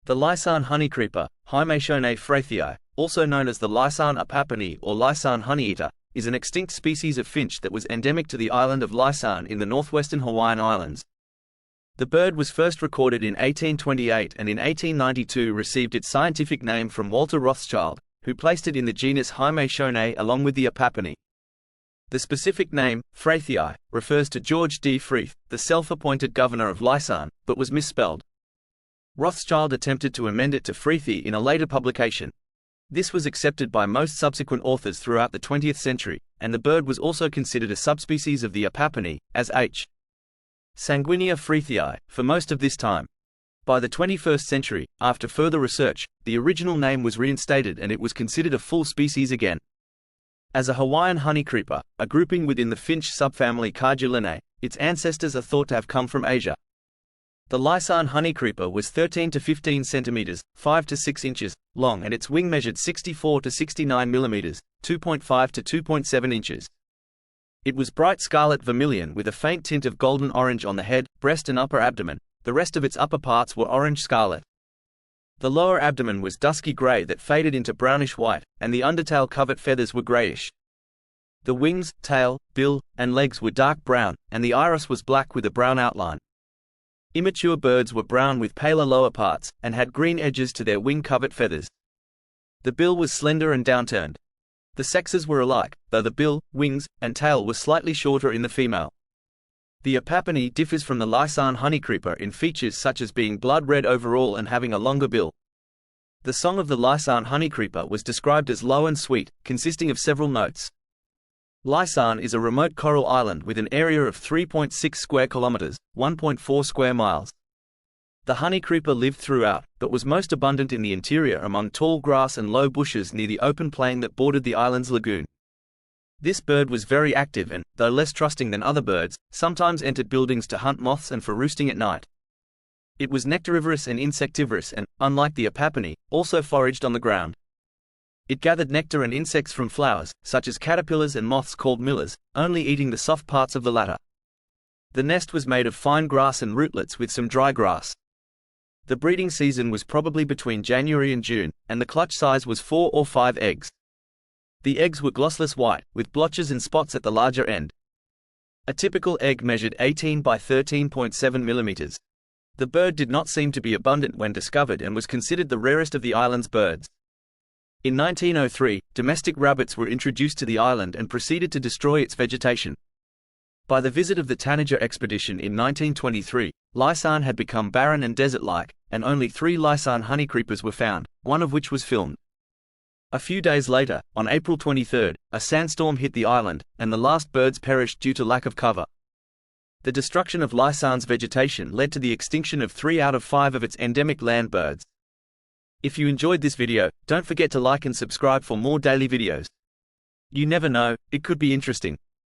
The Laysan honeycreeper, Hymatione freythii, also known as the Laysan apapani or Laysan honeyeater, is an extinct species of finch that was endemic to the island of Laysan in the northwestern Hawaiian Islands. The bird was first recorded in 1828 and in 1892 received its scientific name from Walter Rothschild, who placed it in the genus Hymatione along with the apapani. The specific name, freythii, refers to George D. Freeth, the self-appointed governor of Laysan, but was misspelled. Rothschild attempted to amend it to Freethii in a later publication. This was accepted by most subsequent authors throughout the 20th century, and the bird was also considered a subspecies of the apapani, as H. sanguinea freethii, for most of this time. By the 21st century, after further research, the original name was reinstated and it was considered a full species again. As a Hawaiian honeycreeper, a grouping within the finch subfamily Cardulinnae, its ancestors are thought to have come from Asia. The Laysan honeycreeper was 13 to 15 centimeters, 5 to 6 inches, long, and its wing measured 64 to 69 millimeters, 2.5 to 2.7 inches. It was bright scarlet vermilion with a faint tint of golden orange on the head, breast and upper abdomen. The rest of its upper parts were orange scarlet. The lower abdomen was dusky gray that faded into brownish white, and the undertail covert feathers were grayish. The wings, tail, bill, and legs were dark brown, and the iris was black with a brown outline. Immature birds were brown with paler lower parts, and had green edges to their wing covert feathers. The bill was slender and downturned. The sexes were alike, though the bill, wings, and tail were slightly shorter in the female. The apapani differs from the Laysan honeycreeper in features such as being blood red overall and having a longer bill. The song of the Laysan honeycreeper was described as low and sweet, consisting of several notes. Laysan is a remote coral island with an area of 3.6 square kilometers, 1.4 square miles. The honeycreeper lived throughout, but was most abundant in the interior among tall grass and low bushes near the open plain that bordered the island's lagoon. This bird was very active and, though less trusting than other birds, sometimes entered buildings to hunt moths and for roosting at night. It was nectarivorous and insectivorous and, unlike the apapani, also foraged on the ground. It gathered nectar and insects from flowers, such as caterpillars and moths called millers, only eating the soft parts of the latter. The nest was made of fine grass and rootlets with some dry grass. The breeding season was probably between January and June, and the clutch size was 4 or 5 eggs. The eggs were glossless white, with blotches and spots at the larger end. A typical egg measured 18 by 13.7 millimeters. The bird did not seem to be abundant when discovered and was considered the rarest of the island's birds. In 1903, domestic rabbits were introduced to the island and proceeded to destroy its vegetation. By the visit of the Tanager expedition in 1923, Laysan had become barren and desert-like, and only 3 Laysan honeycreepers were found, one of which was filmed. A few days later, on April 23, a sandstorm hit the island, and the last birds perished due to lack of cover. The destruction of Laysan's vegetation led to the extinction of 3 out of 5 of its endemic land birds. If you enjoyed this video, don't forget to like and subscribe for more daily videos. You never know, it could be interesting.